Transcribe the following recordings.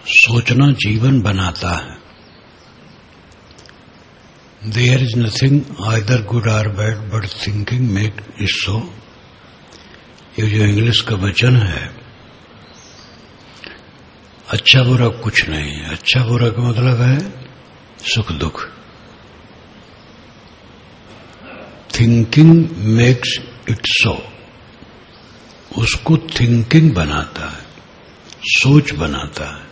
सोचना जीवन बनाता है। There is nothing either good और bad but thinking make it so. ये जो इंग्लिश का वचन है, अच्छा बुरा कुछ नहीं है। अच्छा बुरा का मतलब है सुख दुख। Thinking makes it so. उसको थिंकिंग बनाता है, सोच बनाता है।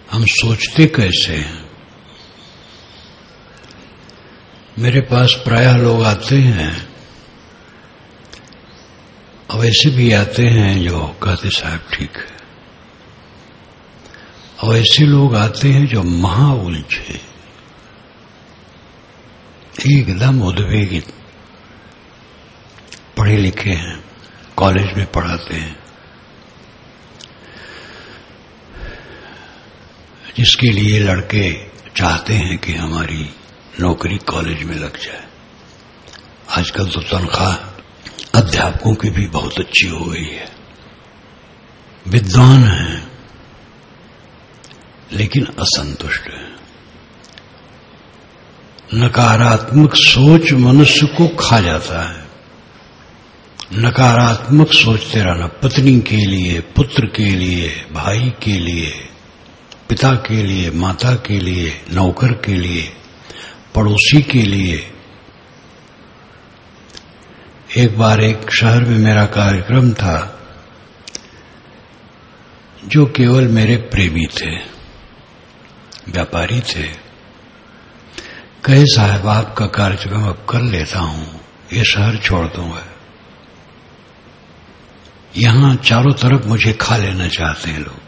हम सोचते कैसे हैं? मेरे पास प्रायः लोग आते हैं, और ऐसे भी आते हैं जो कहते साहब ठीक है, और ऐसे लोग आते हैं जो महा उलझे, एकदम उद्वेगित, पढ़े लिखे हैं, कॉलेज में पढ़ाते हैं, जिसके लिए लड़के चाहते हैं कि हमारी नौकरी कॉलेज में लग जाए। आजकल तो तनख्वाह अध्यापकों की भी बहुत अच्छी हो गई है। विद्वान हैं लेकिन असंतुष्ट हैं। नकारात्मक सोच मनुष्य को खा जाता है। नकारात्मक सोचते रहना, पत्नी के लिए, पुत्र के लिए, भाई के लिए, पिता के लिए, माता के लिए, नौकर के लिए, पड़ोसी के लिए। एक बार एक शहर में मेरा कार्यक्रम था, जो केवल मेरे प्रेमी थे, व्यापारी थे। कहे साहब आपका कार्यक्रम अब कर लेता हूं, ये शहर छोड़ दूंगा। यहां चारों तरफ मुझे खा लेना चाहते हैं लोग।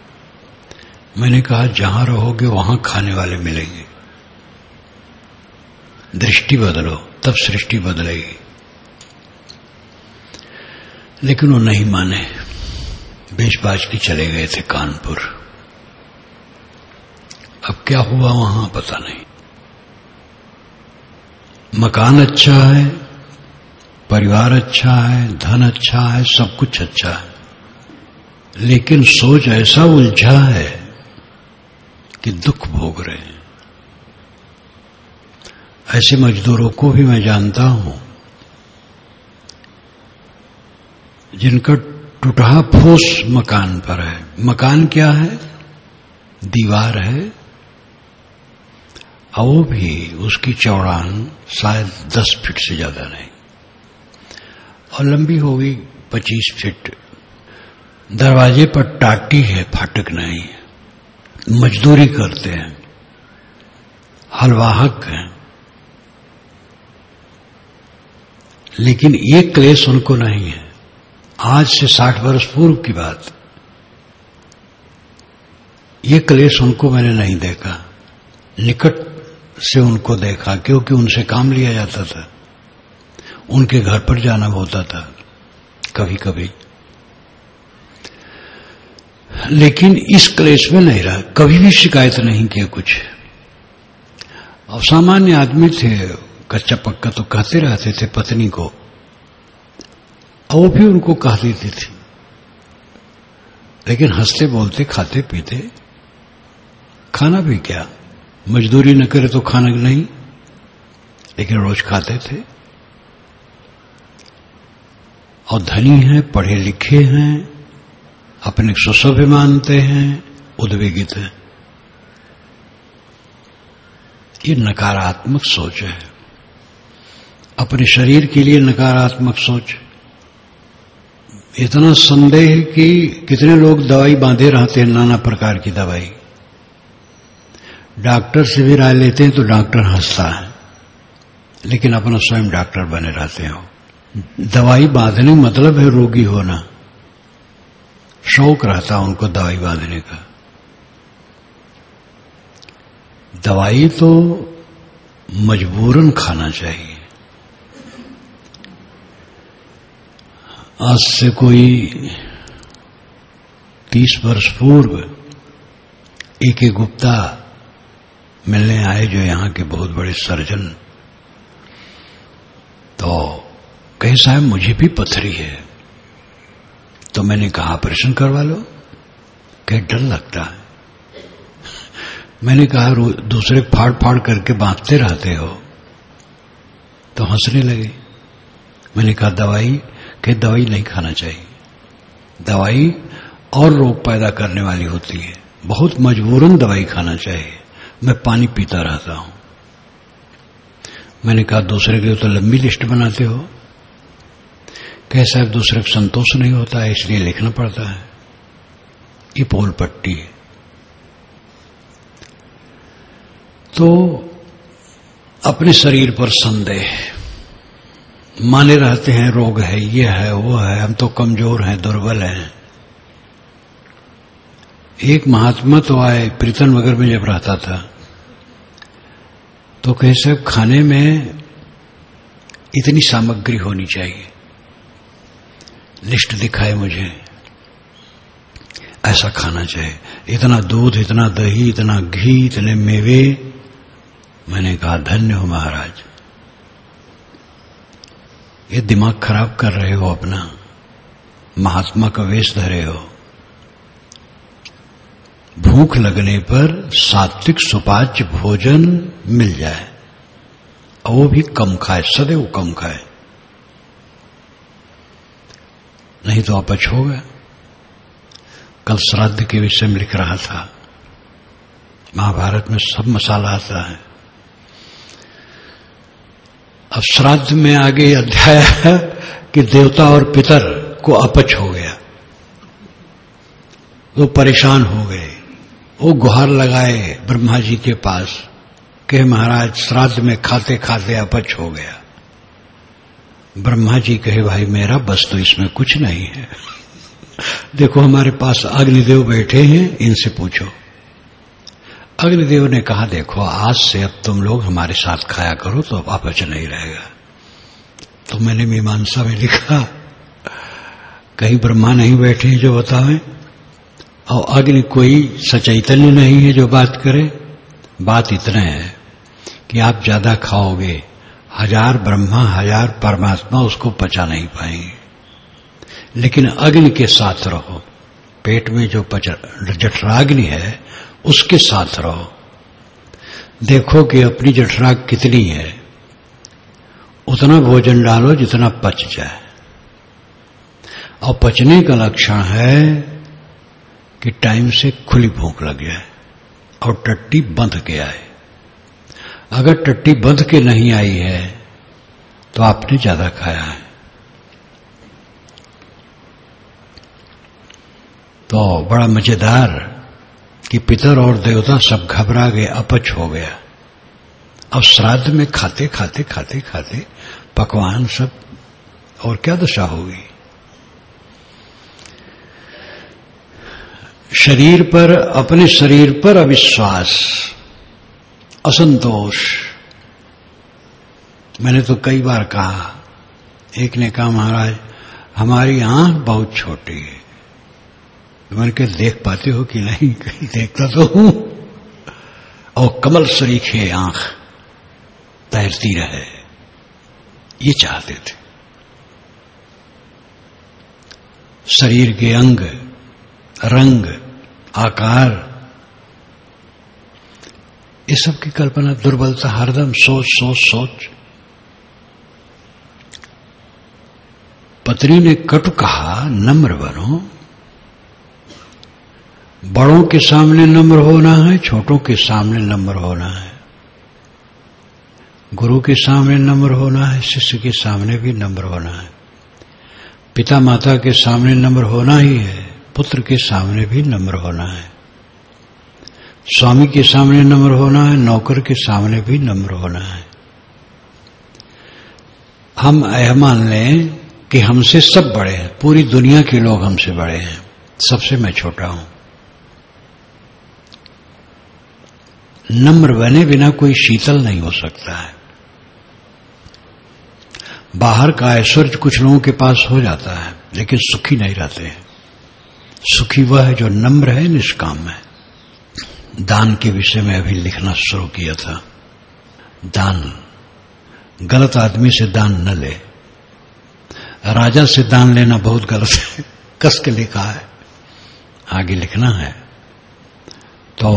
मैंने कहा जहां रहोगे वहां खाने वाले मिलेंगे। दृष्टि बदलो तब सृष्टि बदलेगी। लेकिन वो नहीं माने, बेच बाज के चले गए थे कानपुर। अब क्या हुआ वहां पता नहीं। मकान अच्छा है, परिवार अच्छा है, धन अच्छा है, सब कुछ अच्छा है, लेकिन सोच ऐसा उलझा है कि दुख भोग रहे हैं। ऐसे मजदूरों को भी मैं जानता हूं, जिनका टूटा फूस मकान पर है। मकान क्या है? दीवार है, और वो भी उसकी चौड़ान शायद 10 फीट से ज्यादा नहीं, और लंबी होगी 25 फीट। दरवाजे पर टाटी है, फाटक नहीं है। मजदूरी करते हैं, हलवाहक हैं, लेकिन ये क्लेश उनको नहीं है। आज से 60 वर्ष पूर्व की बात, ये क्लेश उनको मैंने नहीं देखा। निकट से उनको देखा, क्योंकि उनसे काम लिया जाता था, उनके घर पर जाना होता था कभी कभी। लेकिन इस क्लेश में नहीं रहा, कभी भी शिकायत नहीं किया कुछ। और सामान्य आदमी थे, कच्चा पक्का तो कहते रहते थे पत्नी को, और वो भी उनको कह देती थी। लेकिन हंसते बोलते, खाते पीते, खाना भी क्या, मजदूरी न करे तो खाना नहीं, लेकिन रोज खाते थे। और धनी हैं, पढ़े लिखे हैं, अपने स्वसभ्य मानते हैं, उद्वेगित हैं। ये नकारात्मक सोच है। अपने शरीर के लिए नकारात्मक सोच। इतना संदेह कि कितने लोग दवाई बांधे रहते हैं, नाना प्रकार की दवाई। डॉक्टर से भी राय लेते हैं तो डॉक्टर हंसता है, लेकिन अपना स्वयं डॉक्टर बने रहते हो। दवाई बांधने मतलब है रोगी होना। शौक रहता उनको दवाई बांधने का। दवाई तो मजबूरन खाना चाहिए। आज से कोई 30 वर्ष पूर्व A.K. गुप्ता मिलने आए, जो यहां के बहुत बड़े सर्जन। तो कहे साहब मुझे भी पथरी है। तो मैंने कहा ऑपरेशन करवा लो। क्या डर लगता है। मैंने कहा दूसरे फाड़ फाड़ करके बांटते रहते हो, तो हंसने लगे। मैंने कहा दवाई नहीं खाना चाहिए, दवाई और रोग पैदा करने वाली होती है, बहुत मजबूरन दवाई खाना चाहिए। मैं पानी पीता रहता हूं। मैंने कहा दूसरे के लिए तो लंबी लिस्ट बनाते हो। कहे साहब दूसरे को संतोष नहीं होता है इसलिए लिखना पड़ता है। ये पोल पट्टी है। तो अपने शरीर पर संदेह, माने रहते हैं रोग है, ये है, वो है, हम तो कमजोर हैं, दुर्बल हैं। एक महात्मा तो आए प्रीतम नगर में जब रहता था, तो कहे साहब खाने में इतनी सामग्री होनी चाहिए। लिस्ट दिखाए मुझे, ऐसा खाना चाहिए, इतना दूध, इतना दही, इतना घी, इतने मेवे। मैंने कहा धन्य हो महाराज, ये दिमाग खराब कर रहे हो अपना, महात्मा का वेश धरे हो। भूख लगने पर सात्विक सुपाच्य भोजन मिल जाए और वो भी कम खाए, सदैव कम खाए, नहीं तो अपच होगा। कल श्राद्ध के विषय में लिख रहा था, महाभारत में सब मसाला आता है। अब श्राद्ध में आगे अध्याय है कि देवता और पितर को अपच हो गया, वो परेशान हो गए। वो गुहार लगाए ब्रह्मा जी के पास कि महाराज श्राद्ध में खाते खाते अपच हो गया। ब्रह्मा जी कहे भाई मेरा बस तो इसमें कुछ नहीं है, देखो हमारे पास अग्निदेव बैठे हैं, इनसे पूछो। अग्निदेव ने कहा देखो आज से अब तुम लोग हमारे साथ खाया करो तो अब अपच नहीं रहेगा। तो मैंने मीमांसा में लिखा कहीं ब्रह्मा नहीं बैठे हैं जो बतावें, और अग्नि कोई सचैतन्य नहीं है जो बात करे। बात इतना है कि आप ज्यादा खाओगे, 1000 ब्रह्मा 1000 परमात्मा उसको पचा नहीं पाएंगे। लेकिन अग्नि के साथ रहो, पेट में जो जठराग्नि है उसके साथ रहो, देखो कि अपनी जठराग कितनी है, उतना भोजन डालो जितना पच जाए। और पचने का लक्षण है कि टाइम से खुली भूख लग जाए और टट्टी बंध के आए। अगर टट्टी बंध के नहीं आई है तो आपने ज्यादा खाया है। तो बड़ा मजेदार कि पितर और देवता सब घबरा गए, अपच हो गया। अब श्राद्ध में खाते खाते खाते खाते पकवान सब, और क्या दशा होगी। शरीर पर, अपने शरीर पर अविश्वास, असंतोष। मैंने तो कई बार कहा, एक ने कहा महाराज हमारी आंख बहुत छोटी है। मैंने कहा देख पाते हो कि नहीं? कहीं देखता तो हूं। और कमल सरीखे आंख तैरती रहे, ये चाहते थे। शरीर के अंग, रंग, आकार, ये सब की कल्पना, दुर्बलता, हरदम सोच सोच सोच। पत्नी ने कटु कहा नम्र बनो। बड़ों के सामने नम्र होना है, छोटों के सामने नम्र होना है, गुरु के सामने नम्र होना है, शिष्य के सामने भी नम्र होना है, पिता माता के सामने नम्र होना ही है, पुत्र के सामने भी नम्र होना है, स्वामी के सामने नम्र होना है, नौकर के सामने भी नम्र होना है। हम यह मान लें कि हमसे सब बड़े हैं, पूरी दुनिया के लोग हमसे बड़े हैं, सबसे मैं छोटा हूं। नम्र बने बिना कोई शीतल नहीं हो सकता है। बाहर का ऐश्वर्य कुछ लोगों के पास हो जाता है लेकिन सुखी नहीं रहते हैं। सुखी वह है जो नम्र है, निष्काम है। दान के विषय में अभी लिखना शुरू किया था। दान, गलत आदमी से दान न ले। राजा से दान लेना बहुत गलत है, कस के लिखा है। आगे लिखना है। तो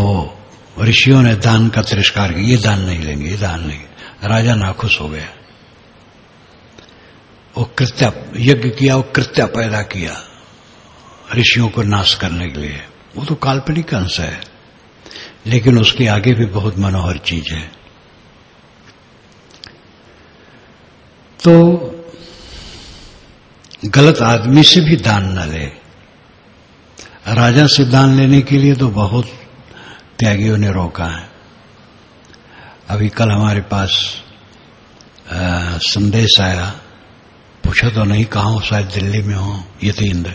ऋषियों ने दान का तिरस्कार किया, ये दान नहीं लेंगे, ये दान नहीं। राजा नाखुश हो गया, वो कृत्य यज्ञ किया, वो कृत्य पैदा किया ऋषियों को नाश करने के लिए। वो तो काल्पनिक अंश है, लेकिन उसके आगे भी बहुत मनोहर चीज है। तो गलत आदमी से भी दान न ले। राजा से दान लेने के लिए तो बहुत त्यागियों ने रोका है। अभी कल हमारे पास संदेश आया, पूछा तो नहीं कहाँ हो, शायद दिल्ली में हो यतीन्द्र,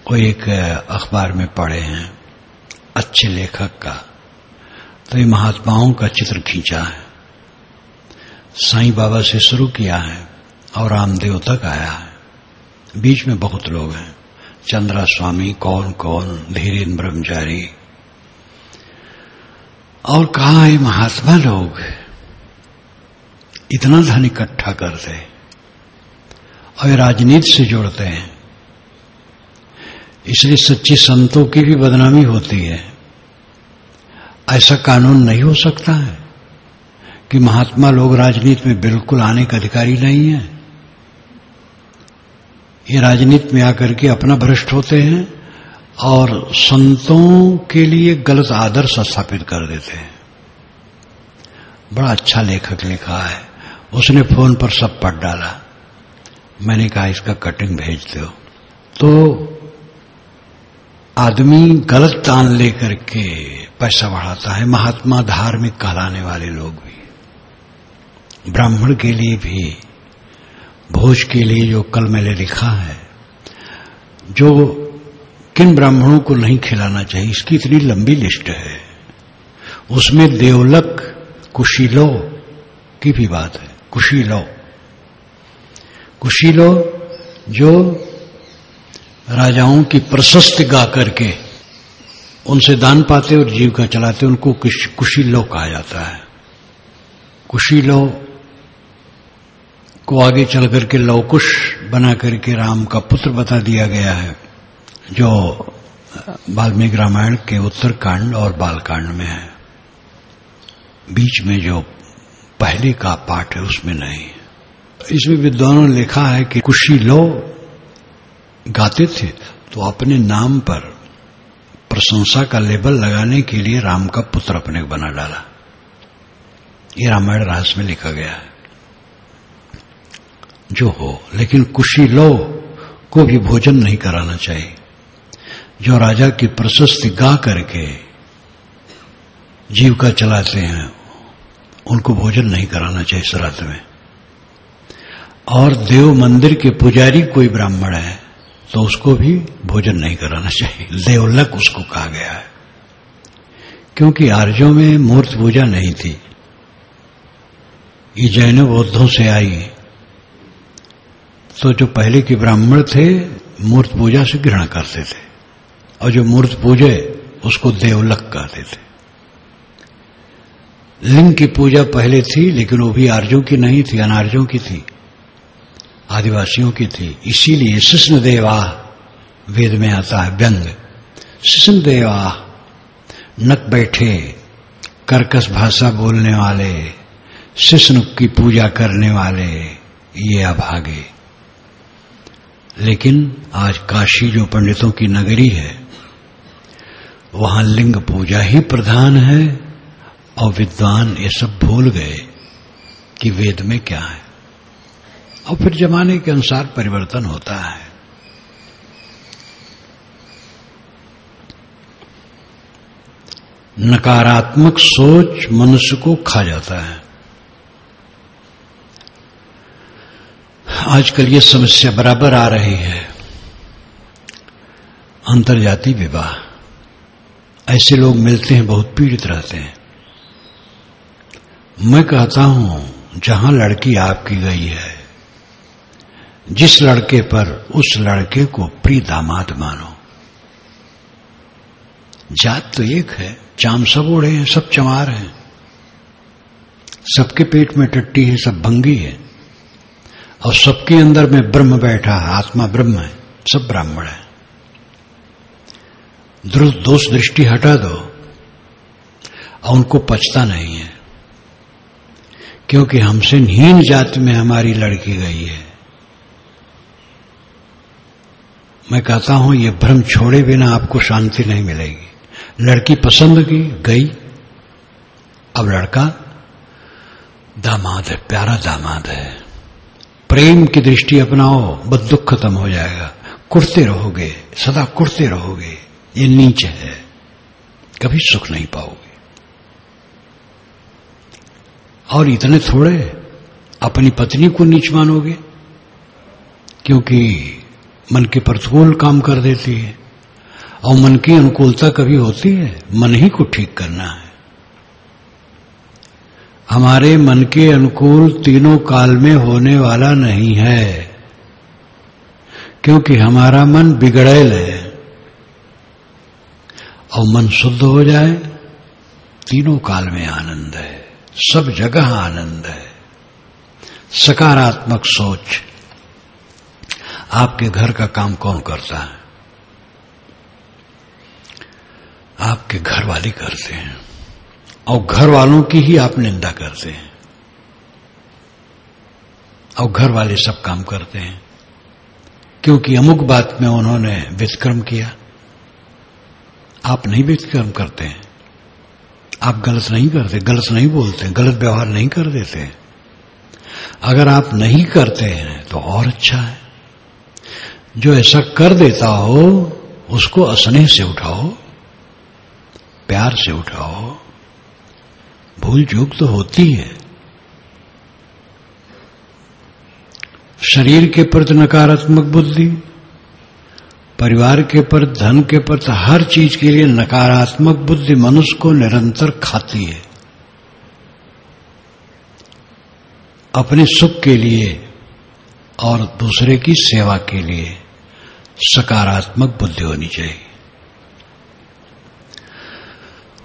कोई एक अखबार में पढ़े हैं अच्छे लेखक का, तो ये महात्माओं का चित्र खींचा है। साईं बाबा से शुरू किया है और रामदेव तक आया है। बीच में बहुत लोग हैं, चंद्रा स्वामी, कौन कौन, धीरेन्द्र ब्रह्मचारी, और कहाँ है महात्मा लोग इतना धन इकट्ठा करते और राजनीति से जोड़ते हैं। इसलिए सच्चे संतों की भी बदनामी होती है। ऐसा कानून नहीं हो सकता है कि महात्मा लोग राजनीति में बिल्कुल आने का अधिकारी नहीं है। ये राजनीति में आकर के अपना भ्रष्ट होते हैं और संतों के लिए गलत आदर्श स्थापित कर देते हैं। बड़ा अच्छा लेखक लिखा है, उसने फोन पर सब पढ़ डाला। मैंने कहा इसका कटिंग भेज दो। तो आदमी गलत दान लेकर के पैसा बढ़ाता है। महात्मा धार्मिक कहलाने वाले लोग भी, ब्राह्मण के लिए भी, भोज के लिए जो कल मैंने लिखा है, जो किन ब्राह्मणों को नहीं खिलाना चाहिए, इसकी इतनी लंबी लिस्ट है। उसमें देवलक, कुशीलो की भी बात है। कुशीलो जो राजाओं की प्रशस्ति गा करके उनसे दान पाते और जीविका चलाते, उनको कुशीलो कहा जाता है। कुशीलो को आगे चल करके लवकुश बना करके राम का पुत्र बता दिया गया है, जो वाल्मीकि रामायण के उत्तरकांड और बालकांड में है। बीच में जो पहले का पाठ है उसमें नहीं। इसमें विद्वानों ने लिखा है कि कुशीलो गाते थे तो अपने नाम पर प्रशंसा का लेबल लगाने के लिए राम का पुत्र अपने को बना डाला। ये रामायण रहस्य में लिखा गया है। जो हो, लेकिन कुशीलो को भी भोजन नहीं कराना चाहिए। जो राजा की प्रशस्ति गा करके जीविका चलाते हैं, उनको भोजन नहीं कराना चाहिए श्राद्ध में। और देव मंदिर के पुजारी कोई ब्राह्मण है तो उसको भी भोजन नहीं कराना चाहिए। देवलक उसको कहा गया है, क्योंकि आर्यों में मूर्ति पूजा नहीं थी। ये जैन बौद्धों से आई, तो जो पहले के ब्राह्मण थे मूर्ति पूजा से घृणा करते थे, और जो मूर्ति पूजे उसको देवलक कहते थे। लिंग की पूजा पहले थी, लेकिन वो भी आर्यों की नहीं थी, अनार्यों की थी, आदिवासियों की थी। इसीलिए शिष्ण देवा वेद में आता है व्यंग। शिष्ण देवा नक बैठे कर्कश भाषा बोलने वाले, शिष्ण की पूजा करने वाले, ये अभागे। लेकिन आज काशी जो पंडितों की नगरी है, वहां लिंग पूजा ही प्रधान है, और विद्वान ये सब भूल गए कि वेद में क्या है। और फिर जमाने के अनुसार परिवर्तन होता है। नकारात्मक सोच मनुष्य को खा जाता है। आजकल ये समस्या बराबर आ रही है, अंतर्जातीय विवाह। ऐसे लोग मिलते हैं, बहुत पीड़ित रहते हैं। मैं कहता हूं जहां लड़की आपकी गई है, जिस लड़के पर, उस लड़के को प्रिय दामाद मानो। जात तो एक है, चाम सब ओढ़े हैं, सब चमार हैं, सबके पेट में टट्टी है, सब भंगी है, और सबके अंदर में ब्रह्म बैठा है, आत्मा ब्रह्म है, सब ब्राह्मण है। दोष दृष्टि हटा दो और उनको पचता नहीं है, क्योंकि हमसे हीन जाति में हमारी लड़की गई है। मैं कहता हूं ये भ्रम छोड़े बिना आपको शांति नहीं मिलेगी। लड़की पसंद की गई, अब लड़का दामाद है, प्यारा दामाद है, प्रेम की दृष्टि अपनाओ, बस दुख खत्म हो जाएगा। कुढ़ते रहोगे, सदा कुढ़ते रहोगे, ये नीच है, कभी सुख नहीं पाओगे। और इतने थोड़े अपनी पत्नी को नीच मानोगे, क्योंकि मन के प्रतिकूल काम कर देती है, और मन की अनुकूलता कभी होती है? मन ही को ठीक करना है। हमारे मन के अनुकूल तीनों काल में होने वाला नहीं है, क्योंकि हमारा मन बिगड़ैल है। और मन शुद्ध हो जाए, तीनों काल में आनंद है, सब जगह आनंद है। सकारात्मक सोच। आपके घर का काम कौन करता है? आपके घर वाले करते हैं, और घर वालों की ही आप निंदा करते हैं, और घर वाले सब काम करते हैं, क्योंकि अमुक बात में उन्होंने विक्रम किया। आप नहीं विक्रम करते हैं, आप गलत नहीं करते, गलत नहीं बोलते, गलत व्यवहार नहीं कर देते। अगर आप नहीं करते हैं तो और अच्छा है। जो ऐसा कर देता हो उसको स्नेह से उठाओ, प्यार से उठाओ। भूल चूक तो होती है। शरीर के प्रति नकारात्मक बुद्धि, परिवार के प्रति, धन के प्रति, हर चीज के लिए नकारात्मक बुद्धि मनुष्य को निरंतर खाती है। अपने सुख के लिए और दूसरे की सेवा के लिए सकारात्मक बुद्धि होनी चाहिए।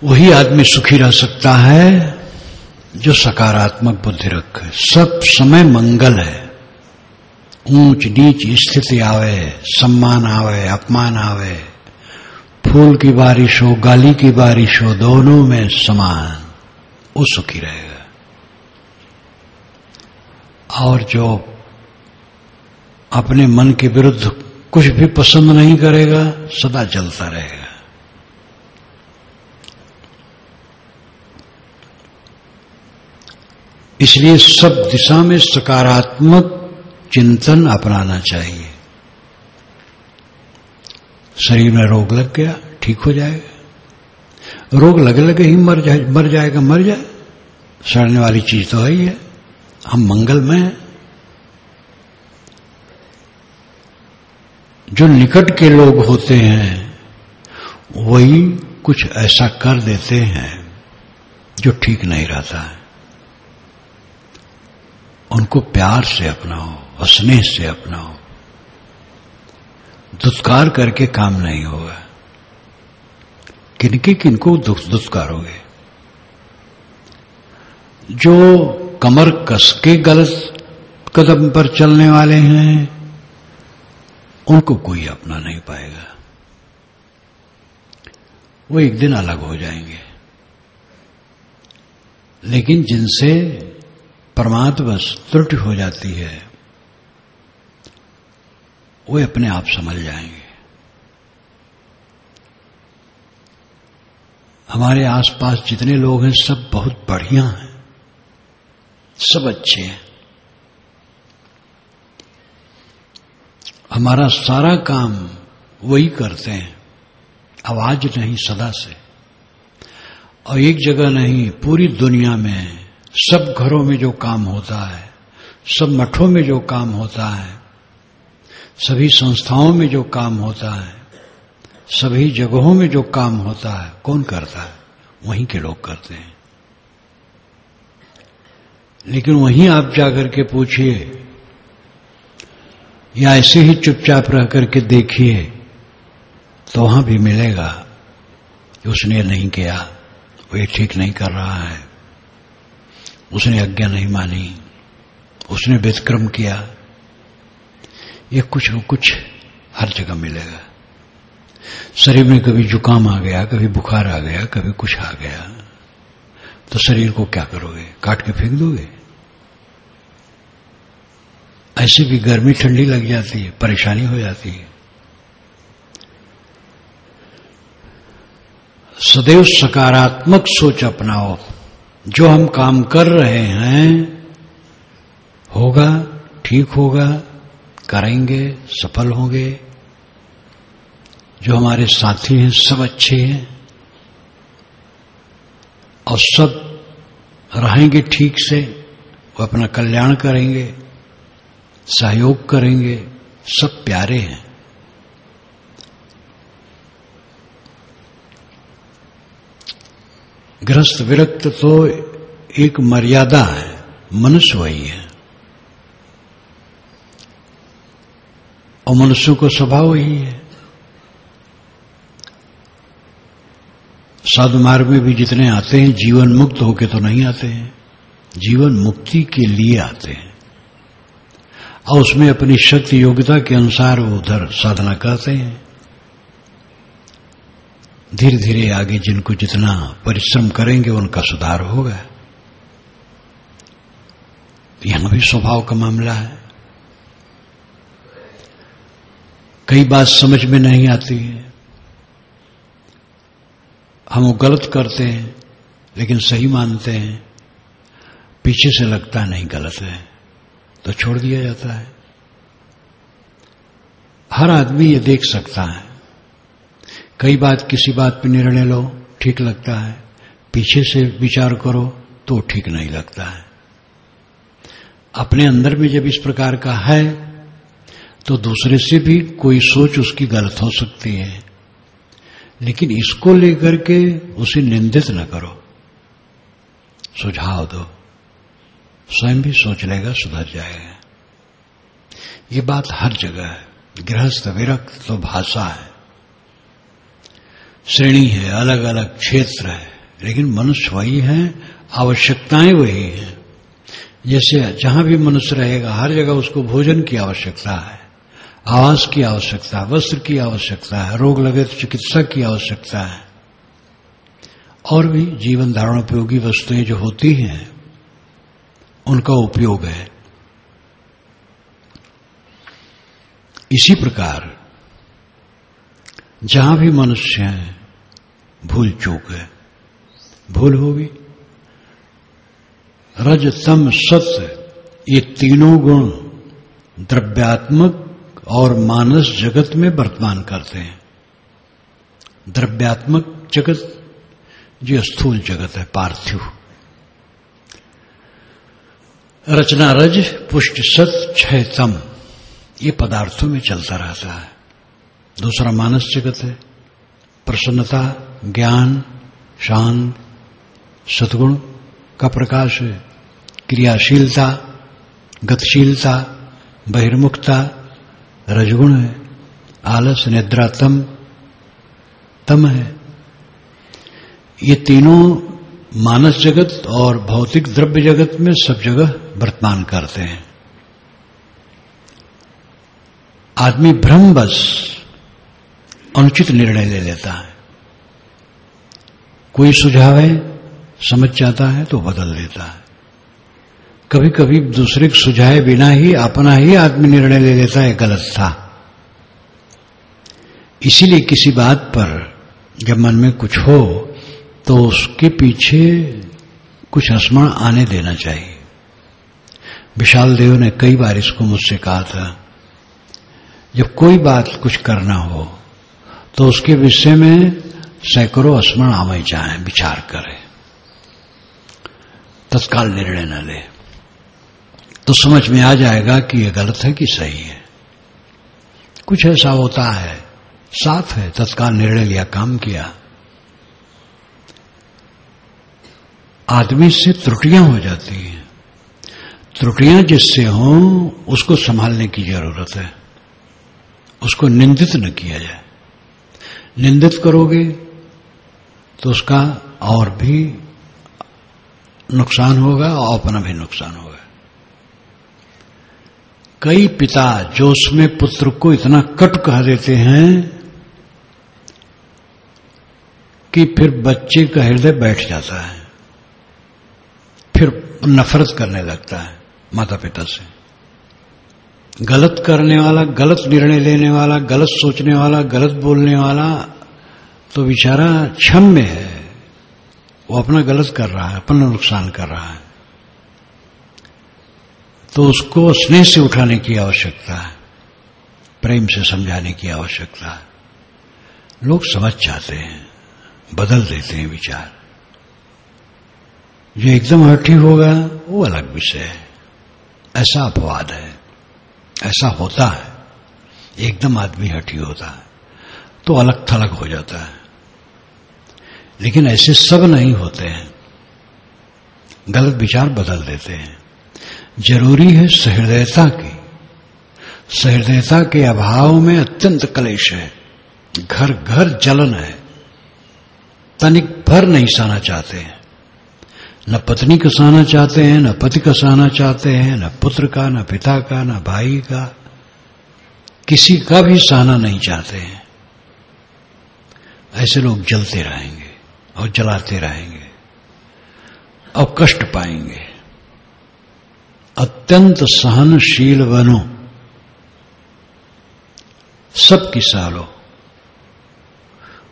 वही आदमी सुखी रह सकता है जो सकारात्मक बुद्धि रखे। सब समय मंगल है। ऊंच नीच स्थिति आवे, सम्मान आवे, अपमान आवे, फूल की बारिश हो, गाली की बारिश हो, दोनों में समान, वो सुखी रहेगा। और जो अपने मन के विरुद्ध कुछ भी पसंद नहीं करेगा, सदा जलता रहेगा। इसलिए सब दिशा में सकारात्मक चिंतन अपनाना चाहिए। शरीर में रोग लग गया, ठीक हो जाएगा। रोग लगे लगे ही मर जाएगा, मर जाए, सड़ने वाली चीज तो है ही है। हम मंगल में हैं। जो निकट के लोग होते हैं वही कुछ ऐसा कर देते हैं जो ठीक नहीं रहता है। उनको प्यार से अपनाओ, स्नेह से अपनाओ। दुत्कार करके काम नहीं होगा। किनको दुत्कारोगे? जो कमर कस के गलत कदम पर चलने वाले हैं उनको कोई अपना नहीं पाएगा। वो एक दिन अलग हो जाएंगे। लेकिन जिनसे परमात्मवश त्रुटि हो जाती है वे अपने आप समझ जाएंगे। हमारे आसपास जितने लोग हैं सब बहुत बढ़िया हैं, सब अच्छे हैं। हमारा सारा काम वही करते हैं, आवाज नहीं सदा से। और एक जगह नहीं, पूरी दुनिया में सब घरों में जो काम होता है, सब मठों में जो काम होता है, सभी संस्थाओं में जो काम होता है, सभी जगहों में जो काम होता है, कौन करता है? वहीं के लोग करते हैं। लेकिन वहीं आप जाकर के पूछिए या ऐसे ही चुपचाप रह करके देखिए तो वहां भी मिलेगा कि उसने नहीं किया, वो ये ठीक नहीं कर रहा है, उसने आज्ञा नहीं मानी, उसने व्यतिक्रम किया। ये कुछ न कुछ हर जगह मिलेगा। शरीर में कभी जुकाम आ गया, कभी बुखार आ गया, कभी कुछ आ गया, तो शरीर को क्या करोगे? काट के फेंक दोगे? ऐसे भी गर्मी ठंडी लग जाती है, परेशानी हो जाती है। सदैव सकारात्मक सोच अपनाओ। जो हम काम कर रहे हैं होगा, ठीक होगा, करेंगे, सफल होंगे। जो हमारे साथी हैं सब अच्छे हैं और सब रहेंगे ठीक से, वो अपना कल्याण करेंगे, सहयोग करेंगे, सब प्यारे हैं। गृहस्थ विरक्त तो एक मर्यादा है, मनुष्य वही है और मनुष्यों को स्वभाव वही है। साधु मार्ग में भी जितने आते हैं जीवन मुक्त होके तो नहीं आते हैं, जीवन मुक्ति के लिए आते हैं और उसमें अपनी शक्ति योग्यता के अनुसार वो उधर साधना करते हैं। धीरे धीरे आगे जिनको जितना परिश्रम करेंगे उनका सुधार होगा। यहां भी स्वभाव का मामला है। कई बात समझ में नहीं आती है, हम वो गलत करते हैं लेकिन सही मानते हैं, पीछे से लगता नहीं गलत है तो छोड़ दिया जाता है। हर आदमी ये देख सकता है, कई बात किसी बात पे निर्णय लो ठीक लगता है, पीछे से विचार करो तो ठीक नहीं लगता है। अपने अंदर में जब इस प्रकार का है तो दूसरे से भी कोई सोच उसकी गलत हो सकती है, लेकिन इसको लेकर के उसे निंदित न करो, सुझाव दो, स्वयं भी सोच लेगा, सुधर जाएगा। ये बात हर जगह है। गृहस्थ विरक्त तो भाषा है, श्रेणी है, अलग अलग क्षेत्र है, लेकिन मनुष्य वही है, आवश्यकताएं वही हैं। जैसे जहां भी मनुष्य रहेगा हर जगह उसको भोजन की आवश्यकता है, आवास की आवश्यकता है, वस्त्र की आवश्यकता है, रोग लगे तो चिकित्सा की आवश्यकता है, और भी जीवन धारण उपयोगी वस्तुएं जो होती हैं उनका उपयोग है। इसी प्रकार जहां भी मनुष्य है भूल चूक है, भूल होगी। रज तम सत्य ये तीनों गुण द्रव्यात्मक और मानस जगत में वर्तमान करते हैं। द्रव्यात्मक जगत जो स्थूल जगत है, पार्थिव। रचना रज, पुष्ट सत, क्षय तम, ये पदार्थों में चलता रहता है। दूसरा मानस जगत है, प्रसन्नता, ज्ञान, शांत, सद्गुण का प्रकाश है, क्रियाशीलता, गतिशीलता, बहिर्मुखता, रजगुण है, आलस, निद्रा, तम है। ये तीनों मानस जगत और भौतिक द्रव्य जगत में सब जगह वर्तमान करते हैं। आदमी भ्रमवश अनुचित निर्णय ले लेता है, कोई सुझाव है समझ जाता है तो बदल देता है, कभी कभी दूसरे के सुझाए बिना ही अपना ही आदमी निर्णय ले लेता है गलत था। इसीलिए किसी बात पर जब मन में कुछ हो तो उसके पीछे कुछ स्मरण आने देना चाहिए। विशाल देव ने कई बार इसको मुझसे कहा था, जब कोई बात कुछ करना हो तो उसके विषय में सैकड़ों स्मरण आवे जाए, विचार करे, तत्काल निर्णय न ले, तो समझ में आ जाएगा कि यह गलत है कि सही है। कुछ ऐसा होता है, साफ है, तत्काल निर्णय लिया, काम किया। आदमी से त्रुटियां हो जाती हैं, त्रुटियां जिससे हों उसको संभालने की जरूरत है, उसको निंदित न किया जाए। निंदित करोगे तो उसका और भी नुकसान होगा और अपना भी नुकसान होगा। कई पिता जोश में पुत्र को इतना कट कह देते हैं कि फिर बच्चे का हृदय बैठ जाता है, फिर नफरत करने लगता है माता पिता से। गलत करने वाला, गलत निर्णय लेने वाला, गलत सोचने वाला, गलत बोलने वाला तो बेचारा क्षम्य है, वो अपना गलत कर रहा है, अपना नुकसान कर रहा है, तो उसको स्नेह से उठाने की आवश्यकता है, प्रेम से समझाने की आवश्यकता है। लोग समझ जाते हैं, बदल देते हैं विचार। जो एकदम हठी होगा वो अलग विषय है, ऐसा अपवाद है, ऐसा होता है। एकदम आदमी हठी होता है तो अलग थलग हो जाता है, लेकिन ऐसे सब नहीं होते हैं, गलत विचार बदल देते हैं। जरूरी है सहृदयता की। सहृदयता के अभाव में अत्यंत क्लेश है, घर घर जलन है, तनिक भर नहीं सहना चाहते हैं। न पत्नी को सहना चाहते हैं, न पति का सहना चाहते हैं, न पुत्र का, न पिता का, न भाई का, किसी का भी सहना नहीं चाहते हैं। ऐसे लोग जलते रहेंगे और जलाते रहेंगे और कष्ट पाएंगे। अत्यंत सहनशील बनो, सबकी सह लो।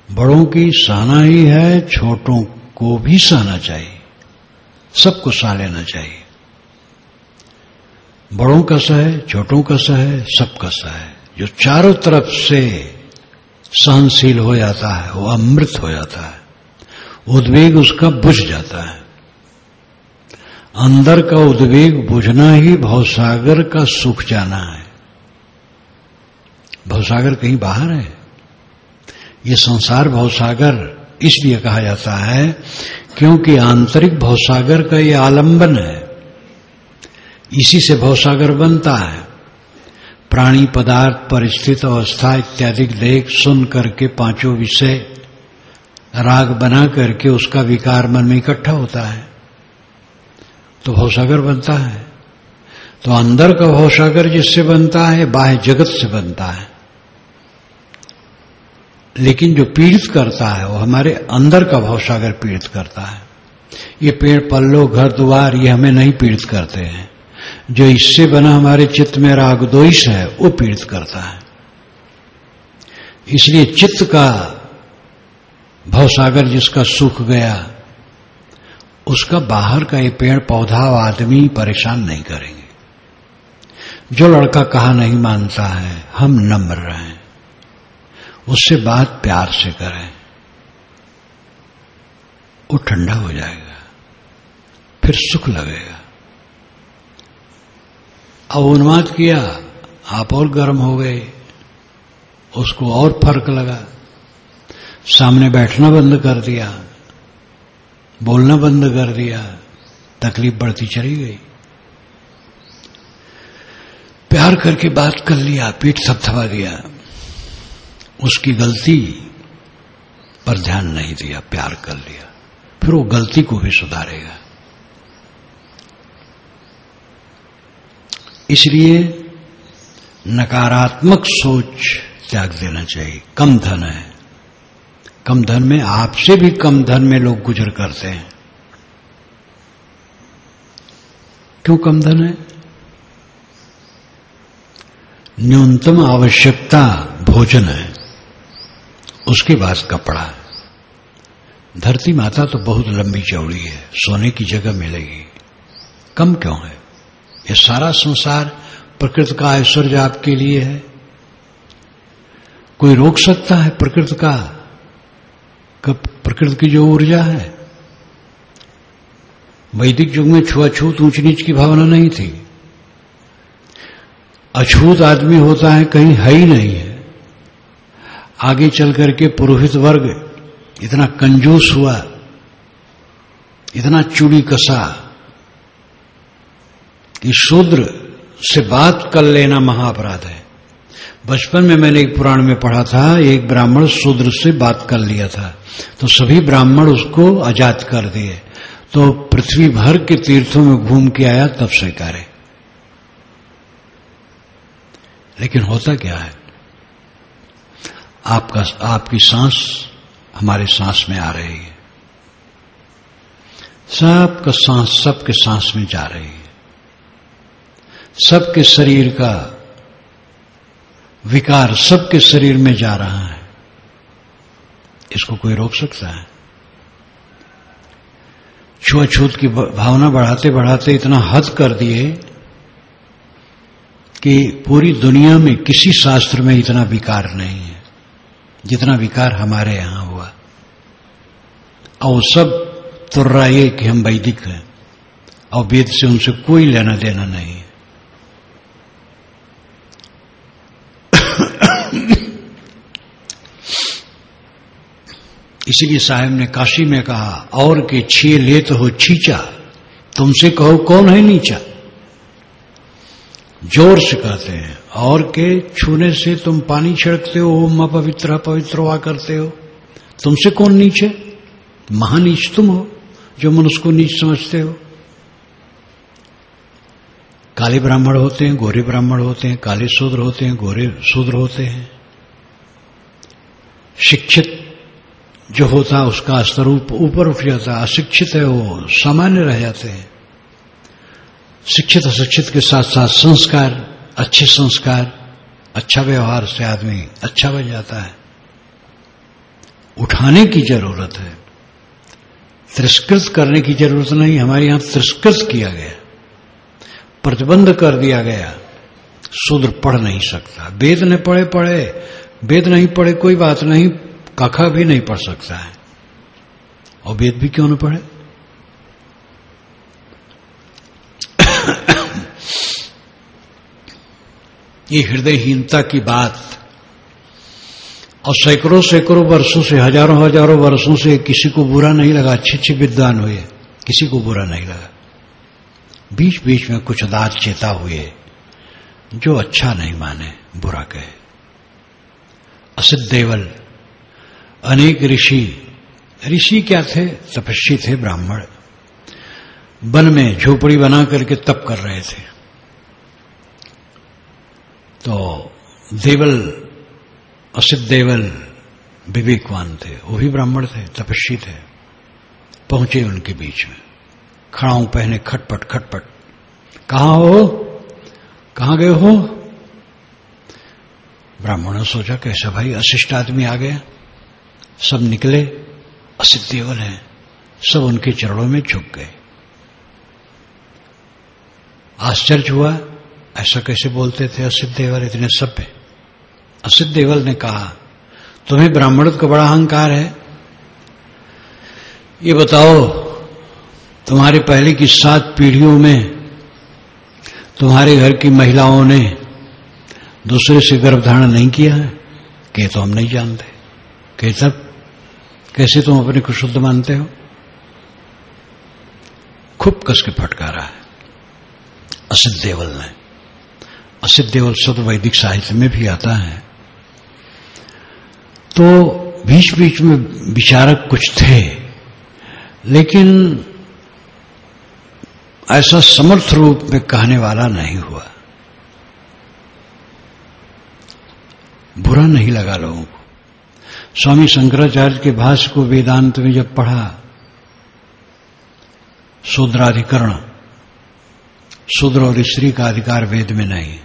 बड़ों की सहना ही है, छोटों को भी सहना चाहिए, सबको सह लेना चाहिए। बड़ों का सहे, छोटों का सहे, सबका सहे। जो चारों तरफ से सहनशील हो जाता है वो अमृत हो जाता है, उद्वेग उसका बुझ जाता है। अंदर का उद्वेग बुझना ही भवसागर का सूख जाना है। भवसागर कहीं बाहर है, ये संसार भवसागर इसलिए कहा जाता है क्योंकि आंतरिक भवसागर का ये आलंबन है, इसी से भवसागर बनता है। प्राणी, पदार्थ, परिस्थिति, अवस्था इत्यादि देख सुन करके पांचों विषय राग बना करके उसका विकार मन में इकट्ठा होता है तो भवसागर बनता है। तो अंदर का भवसागर जिससे बनता है बाह्य जगत से बनता है, लेकिन जो पीड़ित करता है वो हमारे अंदर का भवसागर पीड़ित करता है। ये पेड़ पल्लो घर द्वार ये हमें नहीं पीड़ित करते हैं, जो इससे बना हमारे चित्त में राग द्वेष है वो पीड़ित करता है। इसलिए चित्त का भवसागर जिसका सूख गया उसका बाहर का ये पेड़ पौधा आदमी परेशान नहीं करेंगे। जो लड़का कहा नहीं मानता है, हम नम्र रहें, उससे बात प्यार से करें, वो ठंडा हो जाएगा, फिर सुख लगेगा। अब उन्माद किया, आप और गर्म हो गए, उसको और फर्क लगा, सामने बैठना बंद कर दिया, बोलना बंद कर दिया, तकलीफ बढ़ती चली गई। प्यार करके बात कर लिया, पीठ थपथपा दिया, उसकी गलती पर ध्यान नहीं दिया, प्यार कर लिया, फिर वो गलती को भी सुधारेगा। इसलिए नकारात्मक सोच त्याग देना चाहिए। कम धन है, कम धन में, आपसे भी कम धन में लोग गुजर करते हैं। क्यों कम धन है? न्यूनतम आवश्यकता भोजन है, उसके बाद कपड़ा है। धरती माता तो बहुत लंबी चौड़ी है, सोने की जगह मिलेगी, कम क्यों है? ये सारा संसार प्रकृति का ऐश्वर्य आपके लिए है। कोई रोक सकता है प्रकृति का? प्रकृति की जो ऊर्जा है, वैदिक युग में छुआछूत ऊंच नीच की भावना नहीं थी। अछूत आदमी होता है कहीं है ही नहीं है। आगे चल करके पुरोहित वर्ग इतना कंजूस हुआ, इतना चूड़ी कसा कि शूद्र से बात कर लेना महाअपराध है। बचपन में मैंने एक पुराण में पढ़ा था, एक ब्राह्मण शूद्र से बात कर लिया था तो सभी ब्राह्मण उसको आजाद कर दिए, तो पृथ्वी भर के तीर्थों में घूम के आया तब स्वीकारे। लेकिन होता क्या है, आपकी सांस हमारे सांस में आ रही है, सबका सांस सबके सांस में जा रही है, सबके शरीर का विकार सबके शरीर में जा रहा है। इसको कोई रोक सकता है? छुआछूत की भावना बढ़ाते बढ़ाते इतना हद कर दिए कि पूरी दुनिया में किसी शास्त्र में इतना विकार नहीं है जितना विकार हमारे यहां हुआ। और सब तुर्रा ये कि हम वैदिक हैं और वेद से उनसे कोई लेना देना नहीं है। इसीलिए साहब ने काशी में कहा, और के छीए लेत हो छींचा, तुमसे कहो कौन है नीचा। जोर से कहते हैं, और के छूने से तुम पानी छिड़कते हो, ओम अपवित्र अपवित्र हुआ करते हो, तुमसे कौन नीचे? महानीच तुम हो जो मनुष्य को नीच समझते हो। काले ब्राह्मण होते हैं, गोरे ब्राह्मण होते हैं, काले शूद्र होते हैं, गोरे शूद्र होते हैं। शिक्षित जो होता है उसका स्तर ऊपर उठ जाता है, अशिक्षित है वो सामान्य रह जाते हैं। शिक्षित अशिक्षित के साथ साथ संस्कार, अच्छे संस्कार, अच्छा व्यवहार से आदमी अच्छा बन जाता है। उठाने की जरूरत है, तिरस्कृत करने की जरूरत नहीं। हमारे यहां तिरस्कृत किया गया, प्रतिबंध कर दिया गया, शूद्र पढ़ नहीं सकता। वेद ने पढ़े, वेद नहीं पढ़े कोई बात नहीं, कखा भी नहीं पढ़ सकता है। और वेद भी क्यों न पढ़े? ये हृदयहीनता की बात, और सैकड़ों सैकड़ों वर्षों से, हजारों हजारों वर्षों से किसी को बुरा नहीं लगा। अच्छे विद्वान हुए, किसी को बुरा नहीं लगा। बीच बीच में कुछ दांत चेता हुए जो अच्छा नहीं माने, बुरा कहे। असित देवल, अनेक ऋषि क्या थे? तपस्वी थे, ब्राह्मण। वन में झोपड़ी बना करके तप कर रहे थे। तो देवल, असित देवल विवेकवान थे, वो भी ब्राह्मण थे, तपस्वी थे। पहुंचे उनके बीच में, खड़ाऊ पहने, खटपट खटपट। कहां हो, कहां गए हो? ब्राह्मणों ने सोचा कैसा भाई अशिष्ट आदमी आ गया। सब निकले, असित देवल हैं, सब उनके चरणों में झुक गए। आश्चर्य हुआ, ऐसा कैसे बोलते थे असित देवल, इतने सभ्य। असित देवल ने कहा, तुम्हें ब्राह्मणत्व का बड़ा अहंकार है। ये बताओ, तुम्हारे पहले की 7 पीढ़ियों में तुम्हारे घर की महिलाओं ने दूसरे से गर्भधारण नहीं किया है? कहे तो हम नहीं जानते। कहे तब कैसे तुम अपने को शुद्ध मानते हो? खूब कस के फटकारा है असित देवल ने। असित देवल शब्द वैदिक साहित्य में भी आता है। तो बीच बीच में विचारक कुछ थे, लेकिन ऐसा समर्थ रूप में कहने वाला नहीं हुआ। बुरा नहीं लगा लोगों को। स्वामी शंकराचार्य के भाष्य को वेदांत में जब पढ़ा, शूद्राधिकरण, शूद्र और स्त्री का अधिकार वेद में नहीं,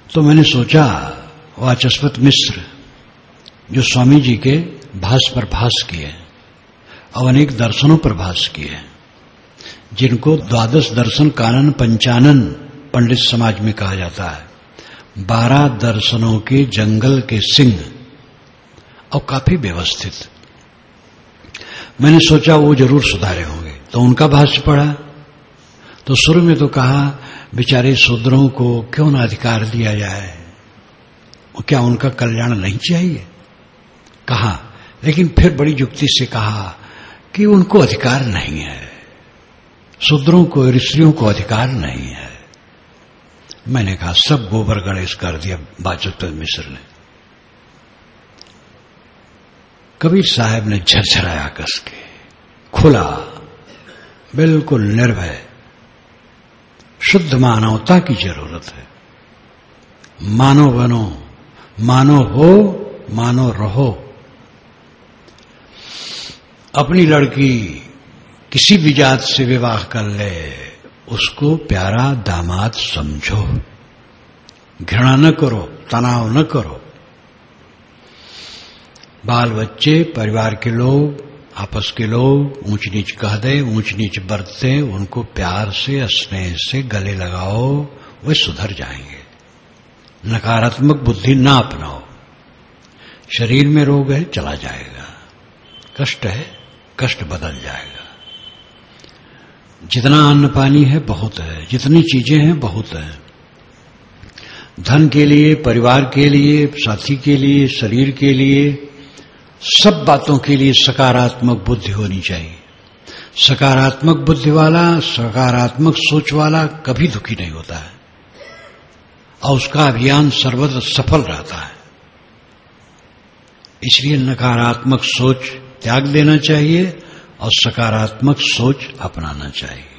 तो मैंने सोचा वाचस्पत मिश्र जो स्वामी जी के भाष्य पर भाष्य किए और अनेक दर्शनों पर भाष्य किए, जिनको 12 दर्शन कानन पंचानन पंडित समाज में कहा जाता है, 12 दर्शनों के जंगल के सिंह, और काफी व्यवस्थित। मैंने सोचा वो जरूर सुधारे होंगे, तो उनका भाष्य पढ़ा। तो शुरू में तो कहा बेचारे शूद्रों को क्यों ना अधिकार दिया जाए, क्या उनका कल्याण नहीं चाहिए? कहा, लेकिन फिर बड़ी युक्ति से कहा कि उनको अधिकार नहीं है, शूद्रों को, ऋषियों को अधिकार नहीं है। मैंने कहा सब गोबर गणेश कर दिया वाचस्पत मिश्र ने। कबीर साहब ने झरझराया कस के, खुला, बिल्कुल निर्भय। शुद्ध मानवता की जरूरत है। मानो बनो, मानो हो, मानो रहो, अपनी लड़की किसी भी जात से विवाह कर ले, उसको प्यारा दामाद समझो, घृणा न करो, तनाव न करो। बाल बच्चे, परिवार के लोग, आपस के लोग ऊंच नीच कह दे, ऊंच नीच बरते, उनको प्यार से स्नेह से गले लगाओ, वे सुधर जाएंगे। नकारात्मक बुद्धि ना अपनाओ। शरीर में रोग है, चला जाएगा। कष्ट है, कष्ट बदल जाएगा। जितना अन्न पानी है बहुत है, जितनी चीजें हैं बहुत है। धन के लिए, परिवार के लिए, साथी के लिए, शरीर के लिए, सब बातों के लिए सकारात्मक बुद्धि होनी चाहिए। सकारात्मक बुद्धि वाला, सकारात्मक सोच वाला कभी दुखी नहीं होता है और उसका अभियान सर्वदा सफल रहता है। इसलिए नकारात्मक सोच त्याग देना चाहिए और सकारात्मक सोच अपनाना चाहिए।